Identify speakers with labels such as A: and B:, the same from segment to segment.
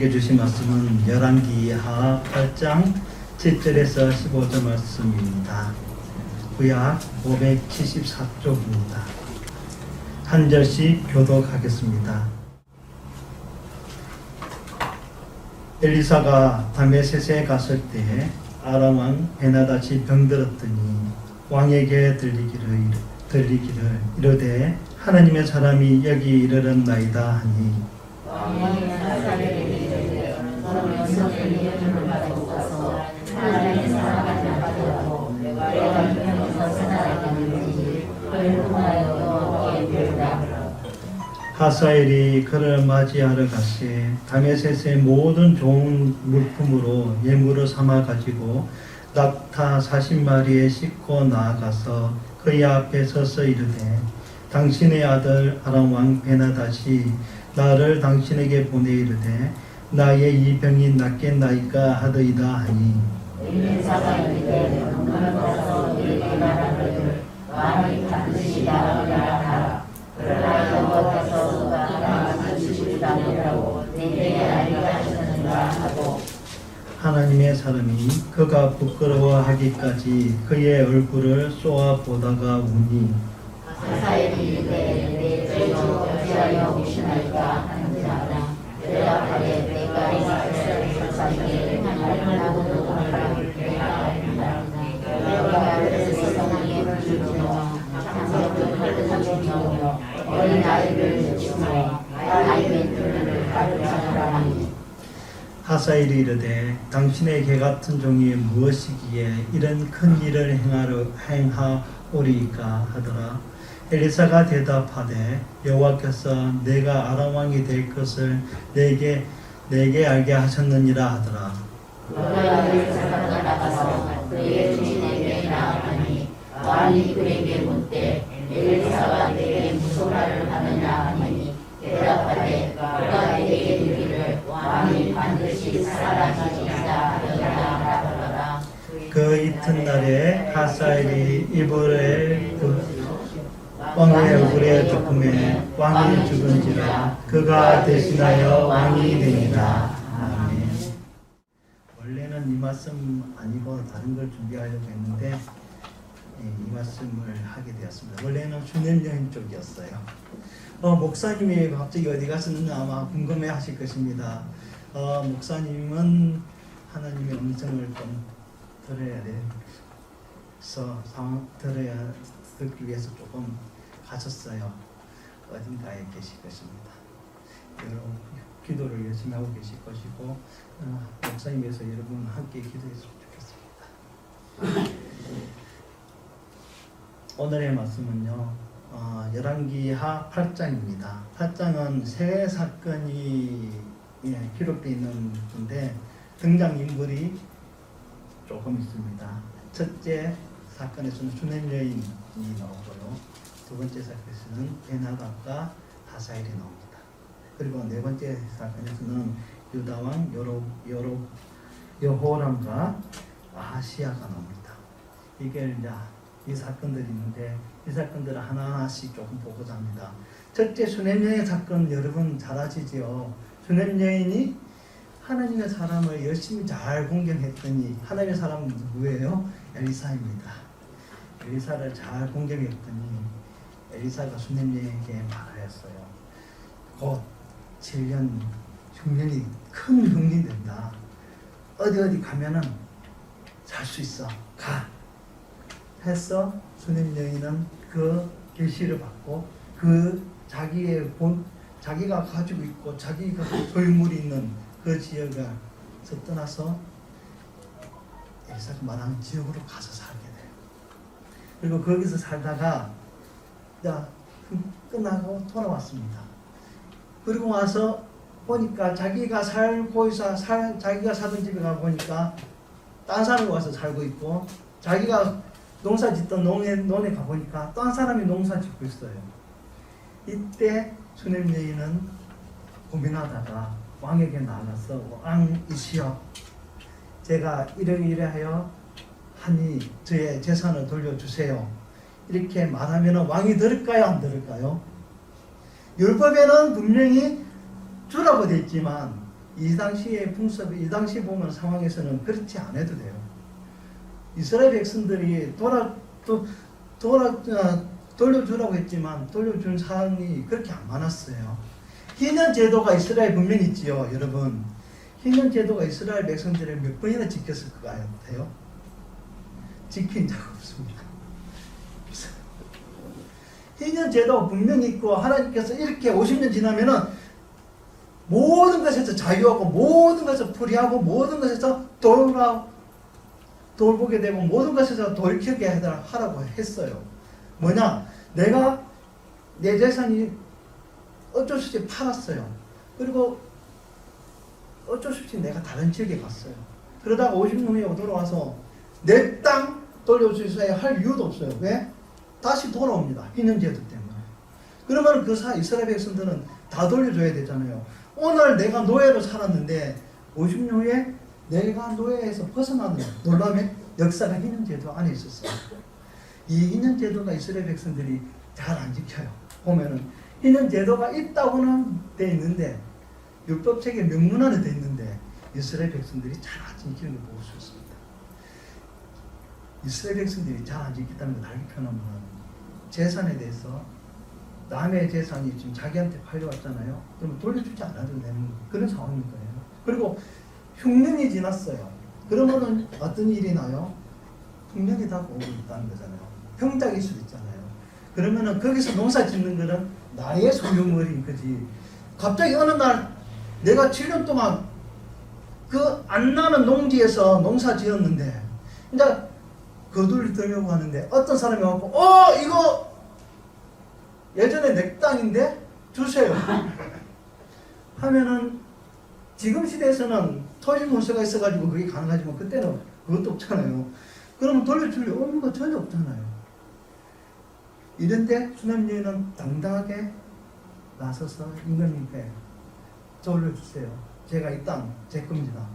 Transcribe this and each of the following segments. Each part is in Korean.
A: 우리에게 주신 말씀은 열왕기하 8장 7절에서 15절 말씀입니다. 구약 574쪽입니다. 한 절씩 교독하겠습니다. 엘리사가 다메섹에 갔을 때 아람 왕 베나닷이 병들었더니 왕에게 들리기를 이르되 하나님의 사람이 여기 이르렀나이다 하니 하사엘이 그를 맞이하러 갔을 다메섹의 모든 좋은 물품으로 예물을 삼아 가지고 낙타 40마리에 싣고 나아가서 그의 앞에 서서 이르되 당신의 아들 아람 왕 베나닷이 나를 당신에게 보내 이르되 나의 이 병이 낫겠나이까 하더이다 하니
B: 엘리사가 이르되 너는 가서 그에게 말하기를 왕이 반드시 나를 낳아라. 그러나 여호와께서 그가 반드시 낳으라고 내게 알게 하셨느니라 하고
A: 하나님의 사람이 그가 부끄러워하기까지 그의 얼굴을 쏘아 보다가 우니
B: 하사엘이 이르되 내 죄로 어찌하여 오시나이까 하는지라 대답하되 내가 이스라엘 사람에게 하나님하고 너를 내가 알리라. 내가 그의 성령의 주주며 장성을 가르쳐주며 어린 아이를 주며 아이의 눈을 가르쳐주라 하니
A: 하사엘이 이르되 당신의 개 같은 종이 무엇이기에 이런 큰 일을 행하오리이까 하더라. 엘리사가 대답하되 여호와께서 내가 아람 왕이 될 것을 내게 알게 하셨느니라 하더라.
B: 그가 엘리사가 나가서 그의 주인에게 나아가니 왕이 그에게 묻되 엘리사가 내게 무슨 말을 하느냐 하니 대답하되 그가 내게 이르기를 왕이 반드시 살아나시리라 하더라.
A: 그 이튿날에 하사엘이 이브레 왕의 얼굴에 덮음에 왕이 죽은지라 그가 대신하여 왕이 되니라. 아멘. 원래는 이 말씀 아니고 다른 걸 준비하려고 했는데 이 말씀을 하게 되었습니다. 원래는 수년여행 쪽이었어요. 목사님이 갑자기 어디 갔었는지 아마 궁금해 하실 것입니다. 목사님은 하나님의 음성을 좀 들어야 돼서 듣기 위해서 조금 가셨어요. 어딘가에 계실 것입니다. 여러분 기도를 열심히 하고 계실 것이고 목사님께서 여러분 함께 기도했으면 좋겠습니다. 오늘의 말씀은요. 열왕기하 8장입니다. 8장은 세 사건이 기록되어 있는 건데 등장인물이 조금 있습니다. 첫째 사건에서는 수냄 여인이 나오고요. 두 번째 사건에서는 베나닷과 하사엘이 나옵니다. 그리고 네 번째 사건에서는 유다왕 여호람과 아하시야가 나옵니다. 이게 이제 이 사건들이 있는데 이 사건들을 하나하나씩 조금 보고자 합니다. 첫째 수냄 여인 사건 여러분 잘 아시죠? 수냄 여인이 하나님의 사람을 열심히 잘 공경했더니 하나님의 사람은 누구예요? 엘리사입니다. 엘리사를 잘 공경했더니 엘리사가 수냄 여인에게 말하였어요. 곧 7년 흉년이 큰 흉년이 된다. 어디 가면은 살 수 있어. 가. 해서 수냄 여인은 그 계시를 받고 그 자기가 가지고 있고 자기가 소유물이 있는 그 지역에서 떠나서 엘리사가 말하는 지역으로 가서 살게 돼요. 그리고 거기서 살다가 끝나고 돌아왔습니다. 그리고 와서 보니까 자기가 자기가 살던 집에 가 보니까 딴 사람이 와서 살고 있고 자기가 농사 짓던 논에 가 보니까 딴 사람이 농사 짓고 있어요. 이때 수냄 여인은 고민하다가 왕에게 나가서 왕이시여 제가 이러이러하여 하니 저의 재산을 돌려주세요. 이렇게 말하면 왕이 들을까요? 안 들을까요? 율법에는 분명히 주라고 되어 있지만 이 당시의 풍습, 이 당시 보면 상황에서는 그렇지 않아도 돼요. 이스라엘 백성들이 돌려주라고 했지만 돌려준 사람이 그렇게 안 많았어요. 희년 제도가 이스라엘 분명히 있지요, 여러분. 희년 제도가 이스라엘 백성들을 몇 번이나 지켰을 것 같아요? 지킨 적 없습니다. 희년 제도가 분명히 있고 하나님께서 이렇게 50년 지나면은 모든 것에서 자유하고 모든 것에서 풀이하고 모든 것에서 돌보게 되고 모든 것에서 돌이키게 하라고 했어요. 뭐냐? 내가 내 재산이 어쩔 수 없이 팔았어요. 그리고 어쩔 수 없이 내가 다른 지역에 갔어요. 그러다가 50년 후에 돌아와서 내 땅 돌려주셔야 할 이유도 없어요. 왜? 다시 돌아옵니다. 희년제도 때문에. 그러면 그 이스라엘 백성들은 다 돌려줘야 되잖아요. 오늘 내가 노예로 살았는데 50년 후에 내가 노예에서 벗어나는 놀라움의 역사가 희년제도 안에 있었어요. 이 희년제도가 이스라엘 백성들이 잘 안 지켜요. 보면은 희년제도가 있다고는 돼 있는데 율법책에 명문화는 돼 있는데 이스라엘 백성들이 잘 안 지키는 걸 볼 수 있습니다. 이스라엘 백성들이 잘 안 지켰다는 걸 다르게 표현하면 재산에 대해서 남의 재산이 지금 자기한테 팔려왔잖아요. 그러면 돌려주지 않아도 되는 그런 상황인 거예요. 그리고 흉년이 지났어요. 그러면은 어떤 일이 나요? 흉년이 다 오고 있다는 거잖아요. 병작일 수도 있잖아요. 그러면은 거기서 농사 짓는 거는 나의 소유물인 거지. 갑자기 어느 날 내가 7년 동안 그 안 나는 농지에서 농사 지었는데 이제 거두를 들려고 하는데 어떤 사람이 와서 이거 예전에 내 땅인데 주세요 하면은 지금 시대에서는 토지 문서가 있어가지고 그게 가능하지만 그때는 그것도 없잖아요. 그러면 돌려줄 의무가 전혀 없잖아요. 이런데 수남여인은 당당하게 나서서 임금님께 돌려주세요. 제가 이 땅 제 겁니다.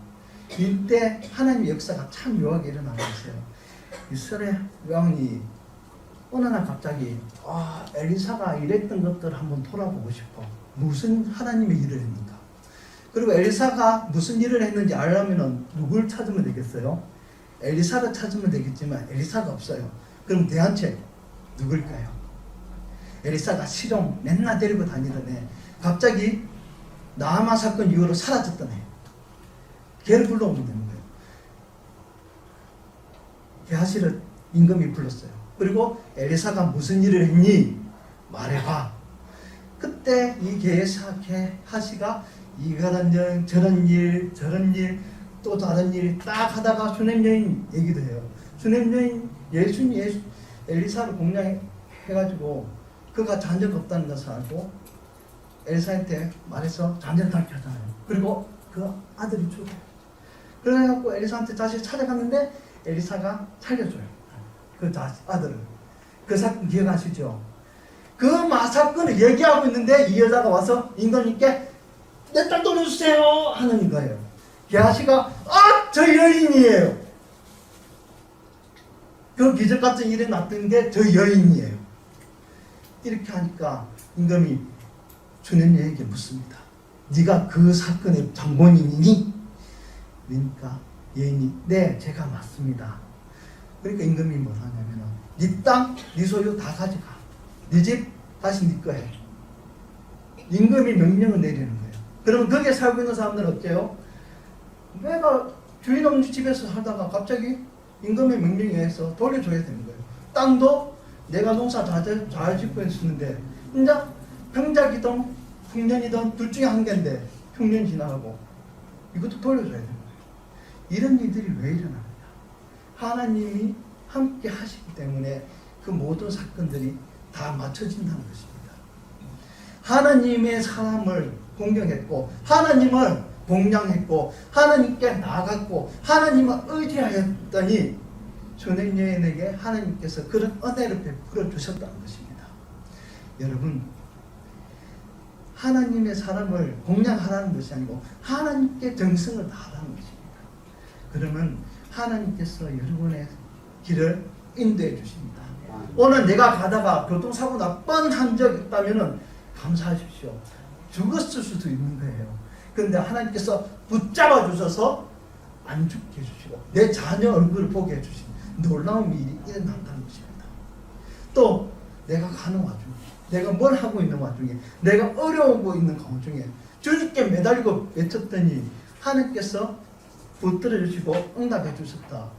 A: 이때 하나님의 역사가 참 묘하게 일어나고 있어요. 이스라엘 왕이 어느 날 갑자기 엘리사가 일했던 것들을 한번 돌아보고 싶어. 무슨 하나님의 일을 했는가. 그리고 엘리사가 무슨 일을 했는지 알려면 누굴 찾으면 되겠어요? 엘리사를 찾으면 되겠지만 엘리사가 없어요. 그럼 대안책 누굴까요? 엘리사가 실용 맨날 데리고 다니던 애 갑자기 나아만 사건 이후로 사라졌던 애 걔를 불러오면 되는 거예요. 게하시를 임금이 불렀어요. 그리고 엘리사가 무슨 일을 했니? 말해봐. 그때 이 게하시가 이런 일, 저런 일, 또 다른 일 딱 하다가 수넴 여인 얘기도 해요. 수넴 여인 엘리사를 공략해가지고 그가 잔적 없다는 것을 알고 엘리사한테 말해서 잔적 닦게 하잖아요. 그리고 그 아들이 죽어요. 그래갖고 엘리사한테 다시 찾아갔는데 엘리사가 살려줘요. 그 아들을. 그 사건 기억하시죠? 그 사건을 얘기하고 있는데 이 여자가 와서 임금님께 내 딸 돌려주세요 하는 거예요. 게하시가 저 여인이에요. 그 기적 같은 일이 났던 게 저 여인이에요. 이렇게 하니까 임금이 수넴여인에게 묻습니다. 네가 그 사건의 장본인이니? 그러니까 여인이 네 제가 맞습니다. 그러니까 임금이 뭘 하냐면은 네 땅, 네 소유 다 가져가. 네 집 다시 네 거 해. 임금이 명령을 내리는 거예요. 그러면 거기에 살고 있는 사람들은 어때요? 내가 주인 없는 집에서 살다가 갑자기 임금의 명령에 의해서 돌려줘야 되는 거예요. 땅도 내가 농사 잘 짓고 있었는데 이제 병작이든 흉년이든 둘 중에 한 개인데 흉년 지나가고 이것도 돌려줘야 되는 거예요. 이런 일들이 왜 일어납니까? 하나님이 함께 하시기 때문에 그 모든 사건들이 다 맞춰진다는 것입니다. 하나님의 사람을 공경했고 하나님을 공양했고 하나님께 나아갔고 하나님을 의지하였더니 수넴 여인에게 하나님께서 그런 은혜를 베풀어 주셨다는 것입니다. 여러분, 하나님의 사람을 공양하라는 것이 아니고 하나님께 정성을 다하라는 것입니다. 그러면 하나님께서 여러분의 길을 인도해 주십니다. 오늘 내가 가다가 교통사고 날 뻔한 적 있다면 감사하십시오. 죽었을 수도 있는 거예요. 그런데 하나님께서 붙잡아 주셔서 안 죽게 해주시고 내 자녀 얼굴을 보게 해주신 놀라운 일이 일어난다는 것입니다. 또 내가 가는 와중에, 내가 뭘 하고 있는 와중에, 내가 어려우고 있는 와중에 주님께 매달리고 외쳤더니 하나님께서 붙들어 주시고 응답해 주셨다.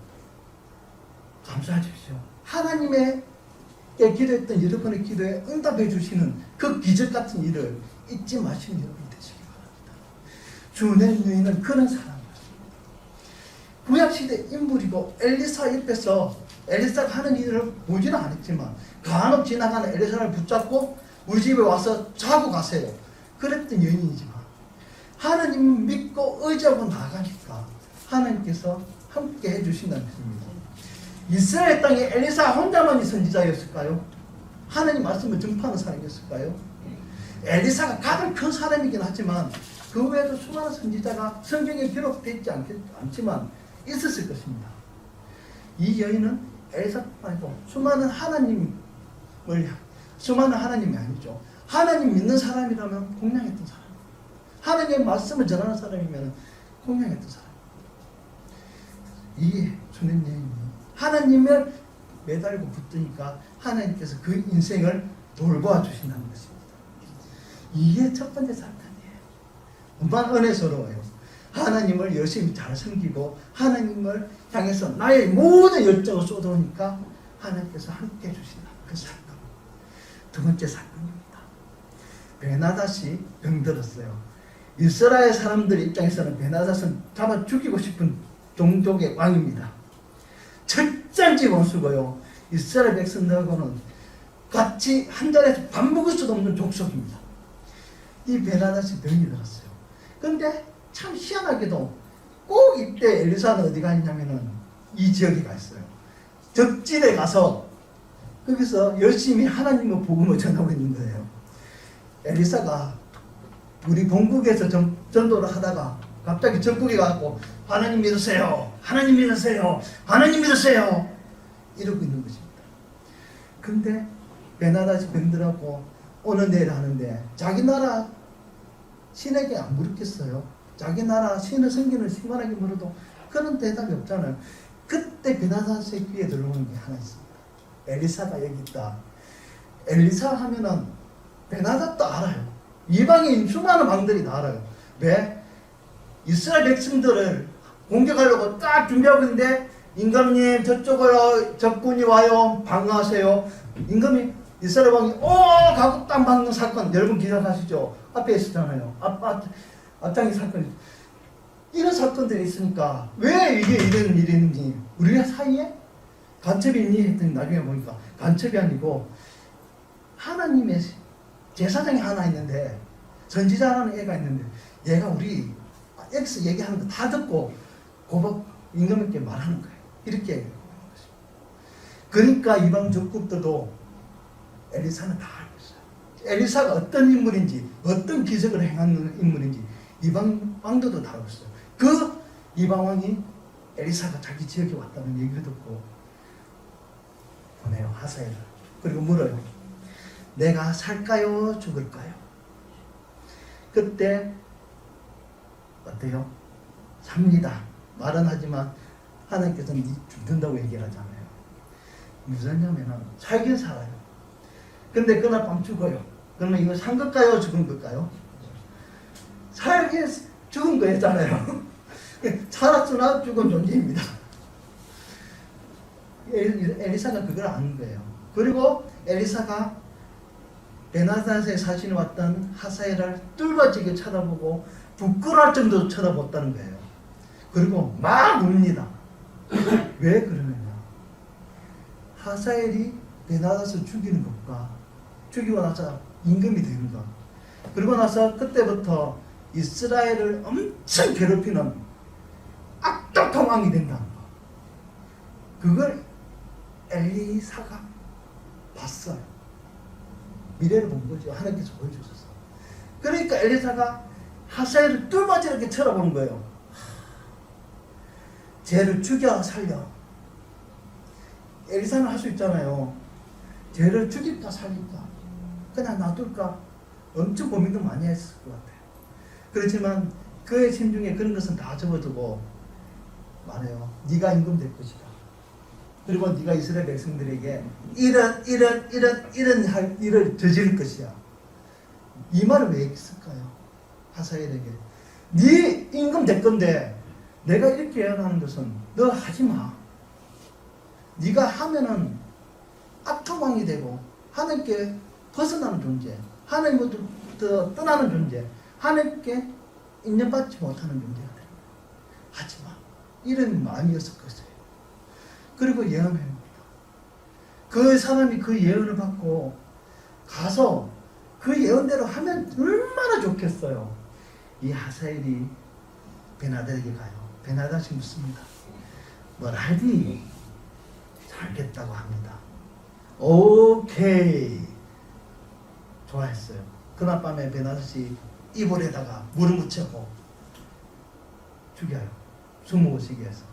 A: 감사하십시오. 하나님의 기도했던 여러분의 기도에 응답해 주시는 그 기적 같은 일을 잊지 마시는 여러분이 되시기 바랍니다. 주의 누이는 그런 사람이었습니다. 구약시대 인물이고 엘리사 옆에서 엘리사가 하는 일을 보지는 않았지만 간혹 지나가는 엘리사를 붙잡고 우리 집에 와서 자고 가세요. 그랬던 여인이지만 하나님 믿고 의지하고 나가니까 하나님께서 함께 해주신다는 것입니다. 이스라엘 땅에 엘리사 혼자만이 선지자였을까요? 하나님 말씀을 전파하는 사람이었을까요? 엘리사가 가장 큰 사람이긴 하지만 그 외에도 수많은 선지자가 성경에 기록되어 있지 않지만 있었을 것입니다. 이 여인은 엘리사뿐만 아니고 수많은 하나님이 아니죠. 하나님 믿는 사람이라면 공양했던 사람, 하나님의 말씀을 전하는 사람이면 공양했던 사람. 이 주님 여인이 하나님을 매달고 붙으니까 하나님께서 그 인생을 돌보아 주신다는 것입니다. 이게 첫 번째 사건이에요. 얼마나 은혜스러워요. 하나님을 열심히 잘 섬기고 하나님을 향해서 나의 모든 열정을 쏟아오니까 하나님께서 함께 해주신다. 그 사건. 두 번째 사건입니다. 베나닷이 병들었어요. 이스라엘 사람들 입장에서는 베나닷은 잡아 죽이고 싶은 종족의 왕입니다. 철저히 원수고요. 이스라엘 백성들하고는 같이 한 자리에서 밥 먹을 수도 없는 족속입니다. 이 베나닷이 병이 들었어요. 그런데 참 희한하게도 꼭 이때 엘리사는 어디 가 있냐면은 이 지역에 가 있어요. 적진에 가서 거기서 열심히 하나님의 복음을 전하고 있는 거예요. 엘리사가 우리 본국에서 전도를 하다가 갑자기 적국에 가고 하나님 믿으세요. 하나님 믿으세요. 하나님 믿으세요. 이러고 있는 것입니다. 근데 베나닷이 병들하고 오늘 내일 하는데 자기 나라 신에게 안 물었겠어요? 자기 나라 신을 섬기는 시원하게 물어도 그런 대답이 없잖아요. 그때 베나닷의 귀에 들어오는 게 하나 있습니다. 엘리사가 여기 있다. 엘리사 하면은 베나닷도 알아요. 이방인 수많은 왕들이 다 알아요. 왜? 이스라엘 백성들을 공격하려고 딱 준비하고 있는데 임금님 저쪽으로 적군이 와요. 방어하세요. 임금이 이스라엘 왕이 가고 딱 막는 사건 여러분 기억하시죠? 앞에 있었잖아요. 앞장의 사건이. 이런 사건들이 있으니까 왜 이게 이런 일이 있는지 우리 사이에 간첩이 있니 했더니 나중에 보니까 간첩이 아니고 하나님의 제사장이 하나 있는데 선지자라는 애가 있는데 얘가 우리 X 얘기하는 거 다 듣고 고박 임금에게 말하는 거예요. 이렇게 얘기하는 것입니다. 그러니까 이방 적국들도 엘리사는 다 알고 있어요. 엘리사가 어떤 인물인지 어떤 기적을 행하는 인물인지 이방 왕들도 다 알고 있어요. 그 이방 왕이 엘리사가 자기 지역에 왔다는 얘기를 듣고 보내요. 하사엘을. 그리고 물어요. 내가 살까요? 죽을까요? 그때 어때요? 삽니다. 말은 하지만 하나님께서는 죽는다고 얘기를 하잖아요. 무슨 냐면은 살긴 살아요. 근데 그날 밤 죽어요. 그러면 이거 산 걸까요? 죽은 걸까요? 살긴 죽은 거였잖아요. 살았으나 죽은 존재입니다. 엘리사가 그걸 아는 거예요. 그리고 엘리사가 베나닷에 사신이 왔던 하사엘을 뚫어지게 쳐다보고 부끄러울 정도로 쳐다봤다는 거예요. 그리고 막 웁니다. 왜 그러느냐? 하사엘이 베나닷을 죽이는 것과 죽이고 나서 임금이 되는 것, 그리고 나서 그때부터 이스라엘을 엄청 괴롭히는 악독한 왕이 된다는 것, 그걸 엘리사가 봤어요. 미래를 본 거죠. 하나님께서 보여주셨어요. 그러니까 엘리사가 하사엘을 뚫어지게 쳐다보는 거예요. 쟤를 죽여 살려. 엘리사는 할 수 있잖아요. 쟤를 죽일까 살릴까, 그냥 놔둘까, 엄청 고민도 많이 했을 것 같아요. 그렇지만 그의 심중에 그런 것은 다 접어두고 말해요. 네가 임금 될 것이다. 그리고 네가 이스라엘 백성들에게 이런 일을 저지를 것이야. 이 말을 왜 했을까요? 하사엘에게 네 임금 될 건데 내가 이렇게 예언하는 것은 너 하지 마. 네가 하면은 악한 왕이 되고 하나님께 벗어나는 존재, 하나님부터 떠나는 존재, 하나님께 인정받지 못하는 존재가 됩니다. 하지 마. 이런 마음이었을 것이에요. 그리고 예언합니다. 그 사람이 그 예언을 받고 가서 그 예언대로 하면 얼마나 좋겠어요. 이 하사엘이 베나닷에게 가요. 베나닷이 묻습니다. 뭐라니? 살겠다고 합니다. 오케이. 좋아했어요. 그날 밤에 베나닷이 이불에다가 물을 묻히고 죽여요. 숨어오시게 해서.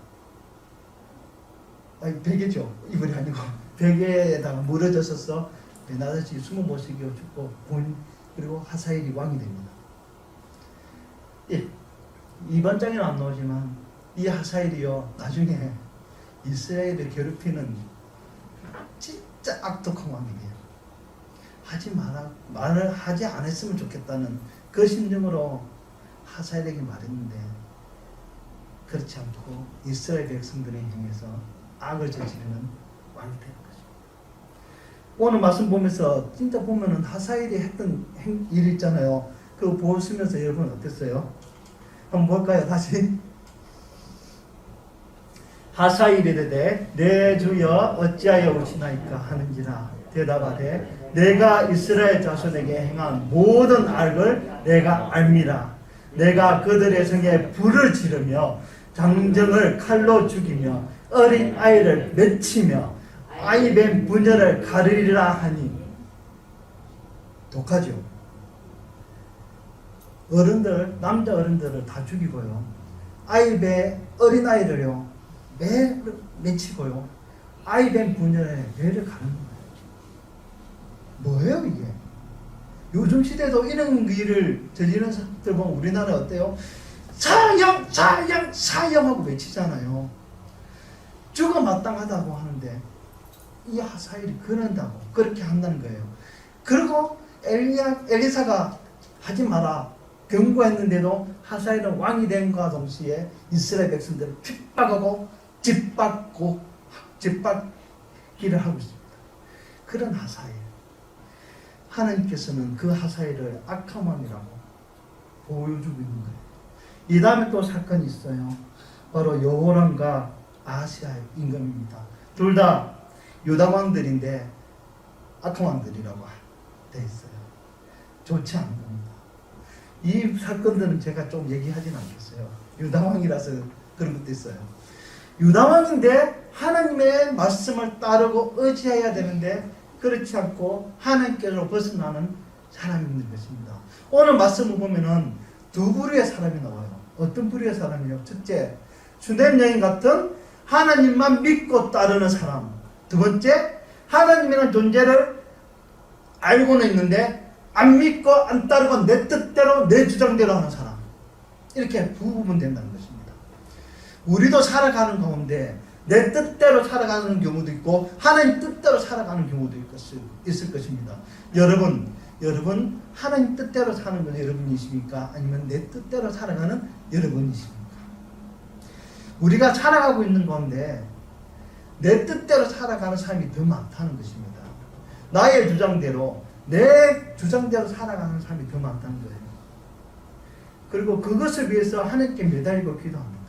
A: 아니, 베개죠. 이불이 아니고 베개에다가 물을 젖어서 베나닷이 숨어오시게 죽고 그리고 하사엘이 왕이 됩니다. 예, 이번 장에는 안 나오지만 이 하사엘이요 나중에 이스라엘을 괴롭히는 진짜 악독한 왕이 돼요. 말을 하지 않았으면 좋겠다는 그 심정으로 하사엘에게 말했는데 그렇지 않고 이스라엘 백성들에 향해서 악을 저지르는 왕이 되는 거죠. 오늘 말씀 보면서 진짜 보면은 하사엘이 했던 일 있잖아요. 그거 보시면서 여러분 어땠어요? 한번 볼까요? 다시. 하사엘이 이르되 내 주여 어찌하여 오시나이까 하는지라 대답하되 내가 이스라엘 자손에게 행한 모든 악을 내가 압니다. 내가 그들의 성에 불을 지르며 장정을 칼로 죽이며 어린 아이를 맺히며 아이뱀 부녀를 가르리라 하니. 독하죠. 어른들, 남자 어른들을 다 죽이고요. 어린 아이를요 매를 맺히고요. 아이뱀 부녀의 매를 가르는 거예요. 뭐예요 이게? 요즘 시대도 이런 일을 저지르는 사람들 보면 우리나라 어때요? 사형 사형 사형하고 외치잖아요. 죽어 마땅하다고 하는데 이 하사엘이 그런다고 그렇게 한다는 거예요. 그리고 엘리사가 하지 마라 경고했는데도 하사엘은 왕이 됨과 동시에 이스라엘 백성들을 핍박하고 짓밟기를 하고 있습니다. 그런 하사엘, 하나님께서는 그 하사엘을 악한 왕이라고 보여주고 있는 거예요. 이 다음에 또 사건이 있어요. 바로 여호람과 아하시아 임금입니다. 둘 다 유다 왕들인데 악한 왕들이라고 되어 있어요. 좋지 않은 겁니다. 이 사건들은 제가 좀 얘기하진 않겠어요. 유다 왕이라서 그런 것도 있어요. 유다 왕인데 하나님의 말씀을 따르고 의지해야 되는데 그렇지 않고 하나님께로 벗어나는 사람이 있는 것입니다. 오늘 말씀을 보면은 두 부류의 사람이 나와요. 어떤 부류의 사람이요? 첫째, 슈넴 여인 같은 하나님만 믿고 따르는 사람. 두 번째, 하나님이라는 존재를 알고는 있는데 안 믿고 안 따르고 내 뜻대로 내 주장대로 하는 사람. 이렇게 두 부분 된다는 것입니다. 우리도 살아가는 가운데 내 뜻대로 살아가는 경우도 있고 하나님 뜻대로 살아가는 경우도 있을 것입니다. 여러분 하나님 뜻대로 사는 건 여러분이십니까? 아니면 내 뜻대로 살아가는 여러분이십니까? 우리가 살아가고 있는 가운데 내 뜻대로 살아가는 사람이 더 많다는 것입니다. 나의 주장대로 내 주장대로 살아가는 사람이 더 많다는 거예요. 그리고 그것을 위해서 하나님께 매달리고 기도합니다.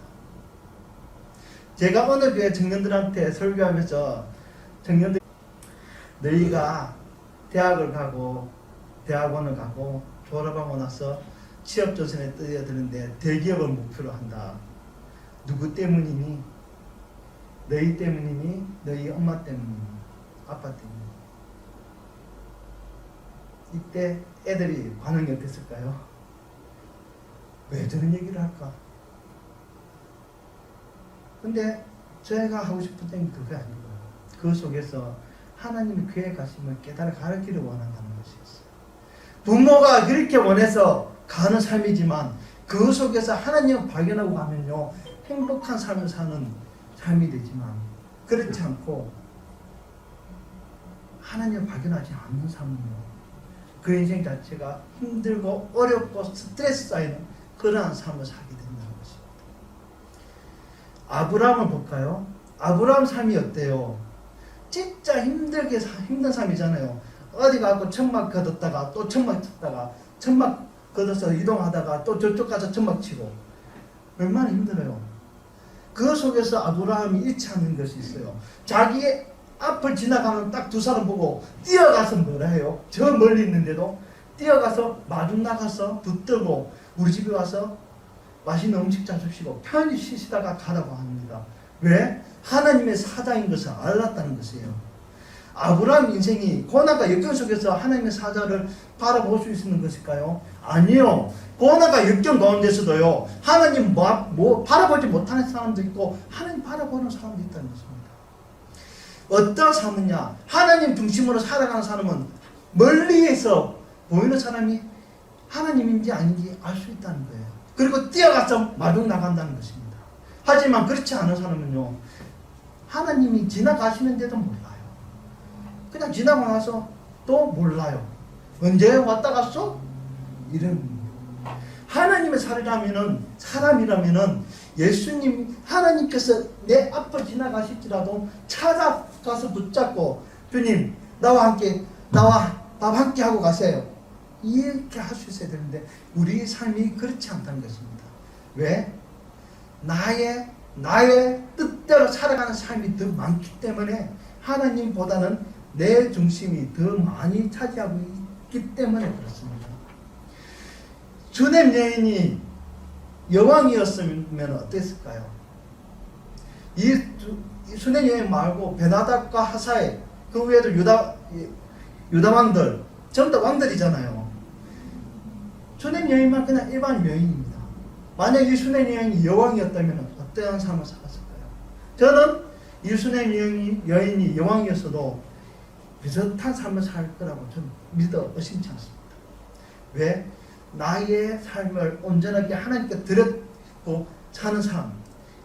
A: 제가 어느 교회 청년들한테 설교하면서 청년들 너희가 대학을 가고 대학원을 가고 졸업하고 나서 취업조선에 뛰어드는데 대기업을 목표로 한다. 누구 때문이니? 너희 때문이니? 너희 엄마 때문이니? 아빠 때문이니? 이때 애들이 반응이 어땠을까요? 왜 저런 얘기를 할까? 근데 제가 하고 싶은 게 그게 아니고요. 그 속에서 하나님이 그의 가심을 깨달아 가르치기를 원한다는 것이었어요. 부모가 그렇게 원해서 가는 삶이지만 그 속에서 하나님을 발견하고 가면요 행복한 삶을 사는 삶이 되지만, 그렇지 않고 하나님을 발견하지 않는 삶은요 그 인생 자체가 힘들고 어렵고 스트레스 쌓이는 그러한 삶을 살게 된다는 것입니다. 아브라함을 볼까요? 아브라함 삶이 어때요? 진짜 힘든 삶이잖아요. 어디 가고 천막 걷었다가 또 천막 쳤다가 천막 걷어서 이동하다가 또 저쪽 가서 천막 치고 얼마나 힘들어요. 그 속에서 아브라함이 잃지 않는 것이 있어요. 자기의 앞을 지나가는 딱 두 사람 보고 뛰어가서 뭐라 해요? 저 멀리 있는데도 뛰어가서 마중 나가서 붙들고 우리 집에 와서 맛있는 음식 자주시고 편히 쉬시다가 가라고 합니다. 왜? 하나님의 사자인 것을 알았다는 것이에요. 아브라함 인생이 고난과 역경 속에서 하나님의 사자를 바라볼 수 있는 것일까요? 아니요. 고난과 역경 가운데서도요 하나님 바라보지 못하는 사람도 있고 하나님 바라보는 사람도 있다는 것입니다. 어떤 삶이냐? 하나님 중심으로 살아가는 사람은 멀리에서 보이는 사람이 하나님인지 아닌지 알 수 있다는 거예요. 그리고 뛰어가서 마중 나간다는 것입니다. 하지만 그렇지 않은 사람은요 하나님이 지나가시는데도 몰라요. 그냥 지나고 나서 또 몰라요. 언제 왔다 갔어? 이런 하나님의 사람이라면은 예수님 하나님께서 내 앞을 지나가실지라도 찾아가서 붙잡고 주님 나와 밥 함께 하고 가세요. 이렇게 할 수 있어야 되는데 우리 삶이 그렇지 않다는 것입니다. 왜? 나의 뜻대로 살아가는 삶이 더 많기 때문에 하나님보다는 내 중심이 더 많이 차지하고 있기 때문에 그렇습니다. 수넴 여인이 여왕이었으면 어땠을까요? 이 수넴 여인 말고 베나닥과 하사엘 그 외에도 유다 왕들 전부 다 왕들이잖아요. 수넴 여인만 그냥 일반 여인입니다. 만약 이 수넴 여인이 여왕이었다면 어떠한 삶을 살았을까요? 저는 이 수넴 여인이 여왕이었어도 비슷한 삶을 살 거라고 저는 믿어 의심치 않습니다. 왜? 나의 삶을 온전하게 하나님께 드렸고 사는 삶,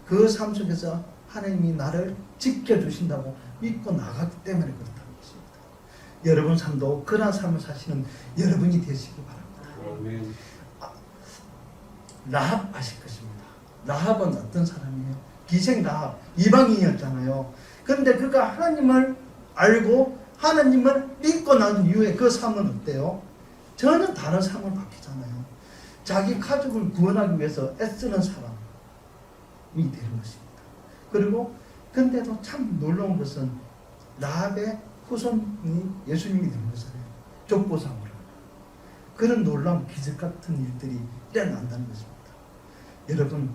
A: 그 삶 속에서 하나님이 나를 지켜주신다고 믿고 나갔기 때문에 그렇다는 것입니다. 여러분 삶도 그러한 삶을 사시는 여러분이 되시기 바랍니다. 라합 아실 것입니다. 라합은 어떤 사람이에요? 기생 라합, 이방인이었잖아요. 그런데 그가 하나님을 알고 하나님을 믿고 난 이후에 그 삶은 어때요? 전혀 다른 삶을 바뀌잖아요. 자기 가족을 구원하기 위해서 애쓰는 사람이 되는 것입니다. 그리고 근데도 참 놀라운 것은 라합의 후손이 예수님이 되는 것이에요. 족보상으로. 그런 놀라운 기적 같은 일들이 일어난다는 것입니다. 여러분,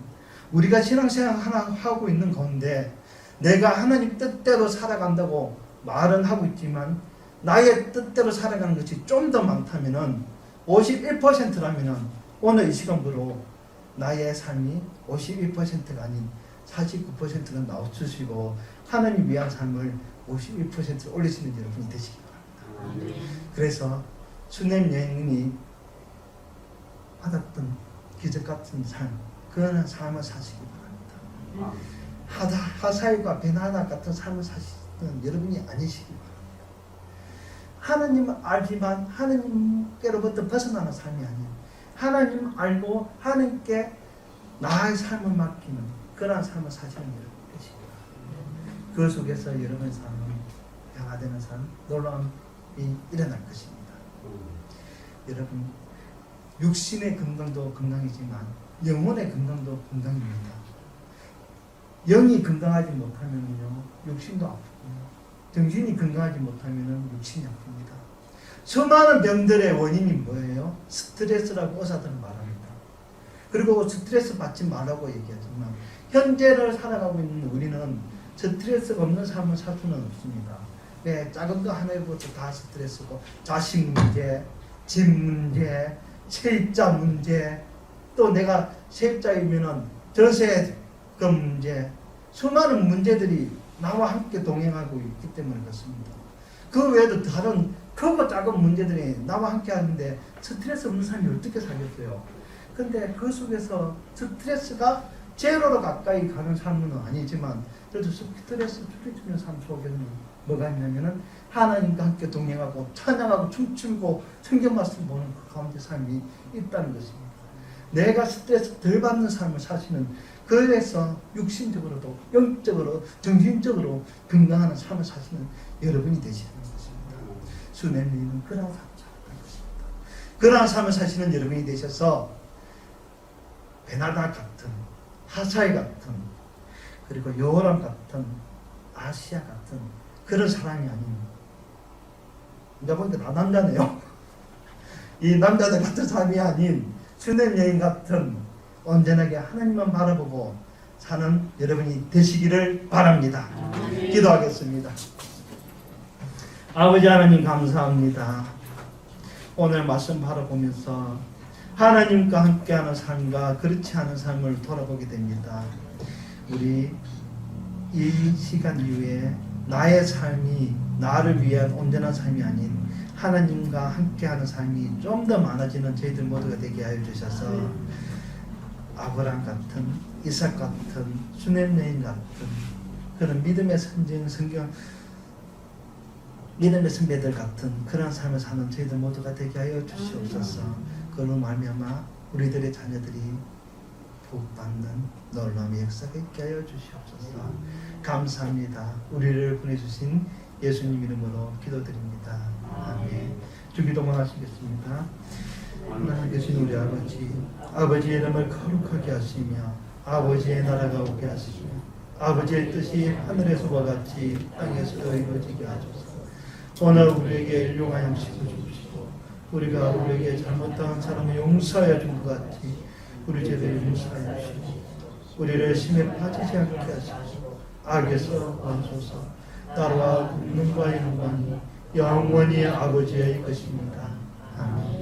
A: 우리가 신앙생활 하나 하고 있는 가운데 내가 하나님 뜻대로 살아간다고 말은 하고 있지만 나의 뜻대로 살아가는 것이 좀 더 많다면은 51%라면은 오늘 이 시간부로 나의 삶이 51%가 아닌 49%로 낮추시고 하나님 위한 삶을 51% 올리시는 여러분이 되시기 바랍니다. 그래서 수넴 여인이 받았던 기적 같은 삶, 그런 삶을 사시기 바랍니다. 하사엘과 베나닥 같은 삶을 사시는 여러분이 아니시기 바랍니다. 하나님을 알지만 하나님께로부터 벗어나는 삶이 아니에요. 하나님 알고 하나님께 나의 삶을 맡기는 그런 삶을 사시는 여러분 되시기 바랍니다. 그 속에서 여러분의 삶은 변화되는 삶, 놀라움이 일어날 것입니다. 여러분, 육신의 건강도 건강이지만 영혼의 건강도 건강입니다. 영이 건강하지 못하면요 육신도 아프고요. 정신이 건강하지 못하면 육신이 아픕니다. 수많은 병들의 원인이 뭐예요? 스트레스라고 의사들은 말합니다. 그리고 스트레스 받지 말라고 얘기하지만 현재를 살아가고 있는 우리는 스트레스가 없는 삶을 살 수는 없습니다. 네, 작은 거 하나부터 다 스트레스고 자식 문제, 집 문제, 세입자 문제, 또 내가 세입자이면은 전세금 문제, 수많은 문제들이 나와 함께 동행하고 있기 때문에 그렇습니다. 그 외에도 다른 크고 작은 문제들이 나와 함께 하는데 스트레스 없는 사람이 어떻게 살겠어요? 근데 그 속에서 스트레스가 제로로 가까이 가는 삶은 아니지만 그래도 스트레스 줄여주는 삶 속에는 뭐가 있냐면은 하나님과 함께 동행하고 찬양하고 춤추고 성경 말씀 보는 그 가운데 삶이 있다는 것입니다. 내가 스트레스 덜 받는 삶을 사시는, 그래서 육신적으로도 영적으로 정신적으로 건강한 삶을 사시는 여러분이 되시는 것입니다. 수냄님은 그러한 삶을 사는 것입니다. 그러한 삶을 사시는 여러분이 되셔서 베나다 같은, 하사이 같은, 그리고 요람 같은, 아시아 같은 그런 사람이 아닌, 내가 보니까 다 남자네요. 이 남자들 같은 사람이 아닌 수냄 여인 같은 온전하게 하나님만 바라보고 사는 여러분이 되시기를 바랍니다. 기도하겠습니다. 아버지 하나님 감사합니다. 오늘 말씀 바라보면서 하나님과 함께하는 삶과 그렇지 않은 삶을 돌아보게 됩니다. 우리 이 시간 이후에 나의 삶이 나를 위한 온전한 삶이 아닌 하나님과 함께하는 삶이 좀 더 많아지는 저희들 모두가 되게 하여 주셔서 아브라함 같은, 이삭 같은, 수냄 여인 같은 그런 믿음의 선진 성경 믿음의 선배들 같은 그런 삶을 사는 저희들 모두가 되게 하여 주시옵소서. 그로 말미암아 우리들의 자녀들이 복받는 놀라움의 역사가 있게 하여 주시옵소서. 감사합니다. 우리를 보내주신 예수님 이름으로 기도드립니다. 아멘. 주기도만 하시겠습니다. 하나님 계신 우리 아버지, 아버지의 이름을 거룩하게 하시며 아버지의 나라가 오게 하시며 아버지의 뜻이 하늘에서와 같이 땅에서도 이루어지게 하소서. 오늘 우리에게 일용할 양식을 주시고 우리가 우리에게 잘못한 사람을 용서하여 준 것 같이 우리 죄를 용서하여 주시고 우리를 심에 빠지지 않게 하시고 악에서 구하소서. 나라와 국능과 영광이 영원히 아버지의 것입니다. 아멘.